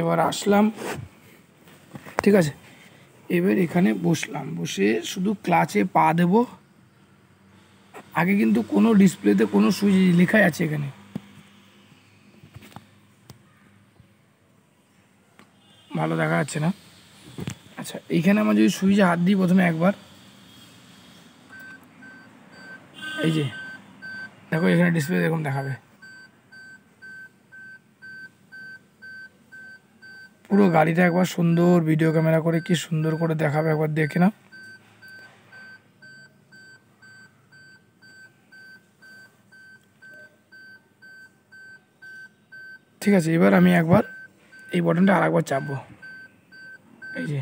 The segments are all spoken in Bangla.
এবার আসলাম, ঠিক আছে। এবার এখানে বসলাম, বসে শুধু ক্লাচে পা দেব। আগে কিন্তু কোনো ডিসপ্লেতে কোনো সুইচ লেখাই আছে এখানে, ভালো দেখা যাচ্ছে না। আচ্ছা, এইখানে আমার যদি সুইচে হাত দিই প্রথমে একবার, এই যে দেখো এখানে ডিসপ্লে এরকম দেখাবে, পুরো গাড়িটা একবার সুন্দর ভিডিও ক্যামেরা করে কি সুন্দর করে দেখাবে, একবার দেখে না। ঠিক আছে, এবার আমি একবার এই বটনটা আর একবার চাপবো, এই যে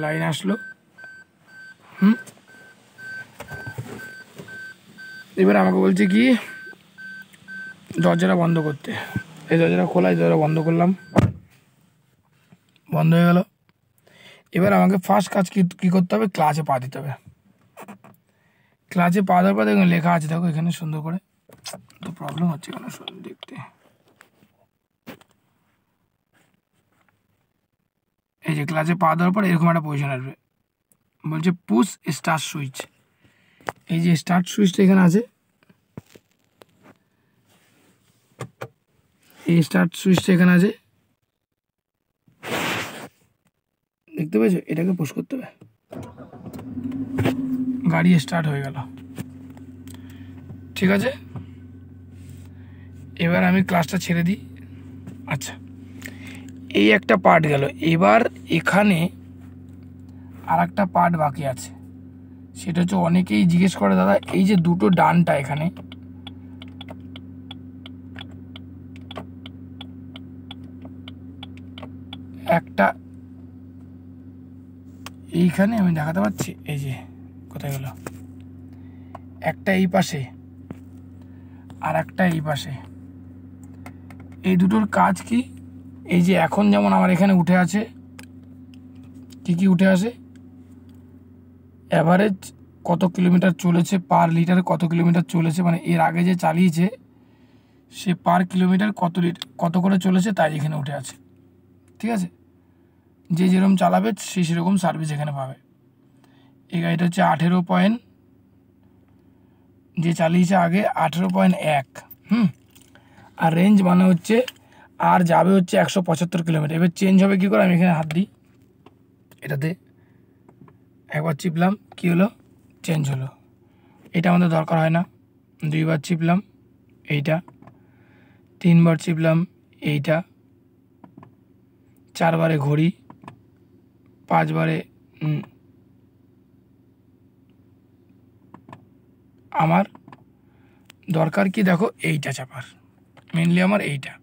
লাইন আসলো। এবার আমাকে বলছে কি দরজাটা বন্ধ করতে। এই দরজাটা খোলা, এই দরজা বন্ধ করলাম, বন্ধ হয়ে গেল। এবার আমাকে ফার্স্ট কাজ কী করতে হবে, ক্লাচে পা দিতে হবে। ক্লাচে পা দেওয়ার পর দেখুন লেখা আছে, দেখো এখানে সুন্দর করে। তো প্রবলেম হচ্ছে কেন সুন্দর দেখতে, এই যে ক্লাচে পা দেওয়ার পর এরকম একটা পজিশন আসবে, বলছে পুশ স্টার্ট সুইচ। এই যে স্টার্ট সুইচটা এখানে আছে, এই স্টার্ট সুইচটা এখানে আছে, দেখতে পেয়েছো? এটাকে পুশ করতে হবে, গাড়ি স্টার্ট হয়ে গেল। ঠিক আছে, এবার আমি ক্লাচটা ছেড়ে দিই। আচ্ছা, এই একটা পার্ট গেল। এবার এখানে আর একটা পার্ট বাকি আছে, সেটা হচ্ছে অনেকেই জিজ্ঞেস করে দাদা এই যে দুটো ডানটা এখানে, একটা এইখানে আমি দেখাতে পাচ্ছি, এই যে কোথায় গেল, একটা এই পাশে আর একটা এই পাশে। এই দুটোর কাজ কি, এই যে এখন যেমন আমার এখানে উঠে আছে, কি কি উঠে আসে, অ্যাভারেজ কত কিলোমিটার চলেছে, পার লিটারে কত কিলোমিটার চলেছে, মানে এর আগে যে চালিয়েছে সে পার কিলোমিটার কত করে চলেছে তাই এখানে উঠে আছে। ঠিক আছে, যে যেরকম চালাবে সে সেরকম সার্ভিস এখানে পাবে। এই গাড়িটা হচ্ছে 18 যে চালিয়েছে আগে 18.1, আর রেঞ্জ মানে হচ্ছে আর যাবে হচ্ছে 175 কিলোমিটার। এবার চেঞ্জ হবে কী করে, আমি এখানে হাত দিই, এটাতে একবার চিপলাম, কী হলো, চেঞ্জ হলো। এটা আমাদের দরকার হয় না। দুইবার চিপলাম এইটা, তিনবার চিপলাম এইটা, চারবারে ঘড়ি, পাঁচবারে আমার দরকার কি দেখো এইটা চাপার, মেনলি আমার এইটা,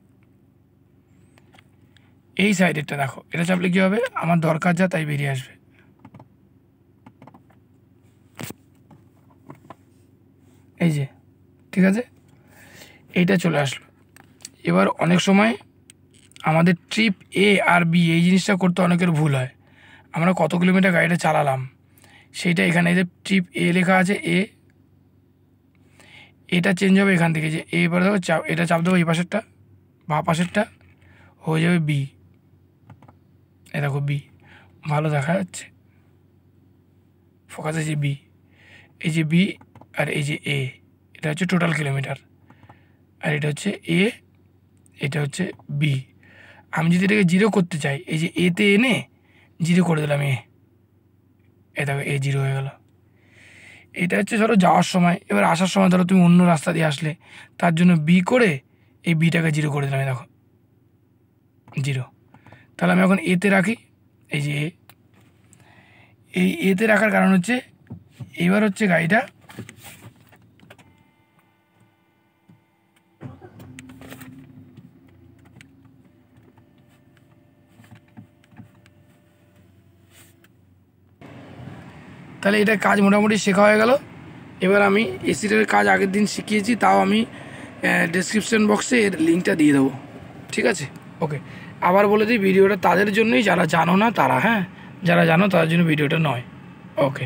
এই সাইডেরটা দেখো, এটা চাপলে কী হবে, আমার দরকার যা তাই বেরিয়ে আসবে। এই যে, ঠিক আছে, এইটা চলে আসলো। এবার অনেক সময় আমাদের ট্রিপ এ আর বি এই জিনিসটা করতে অনেকের ভুল হয়। আমরা কত কিলোমিটার গাড়িটা চালালাম সেইটা এখানে, এই যে ট্রিপ এ লেখা আছে, এটা চেঞ্জ হবে এখান থেকে, যে এবার দেখো এটা চাপ দেবো, এই পাশেরটা বা পাশেরটা হয়ে যাবে বি। এ দেখো বি, ভালো দেখা যাচ্ছে, ফোকাস আছে বি, এই যে বি আর এই যে এ, এটা হচ্ছে টোটাল কিলোমিটার, আর এটা হচ্ছে এ, এটা হচ্ছে বি। আমি যদি এটাকে জিরো করতে চাই, এই যে এতে এনে জিরো করে দিলাম, এ দেখো এ জিরো হয়ে গেল। এটা হচ্ছে ধরো যাওয়ার সময়। এবার আসার সময় ধরো তুমি অন্য রাস্তা দিয়ে আসলে, তার জন্য বি করে এই বিটাকে জিরো করে দিলাম, দেখো জিরো। তাহলে আমি এখন এতে রাখি, এই যে এই এতে রাখার কারণ হচ্ছে এবার হচ্ছে গাড়িটা তাহলে এটা কাজ মোটামুটি শেখা হয়ে গেল। এবার আমি এসিটার কাজ আগের দিন শিখিয়েছি, তাও আমি ডেসক্রিপশন বক্সে এর লিঙ্কটা দিয়ে দেবো। ঠিক আছে, ওকে। আবার বলে দিই ভিডিওটা তাদের জন্যই যারা জানো না তারা, হ্যাঁ, যারা জানো তাদের জন্য ভিডিওটা নয়। ওকে।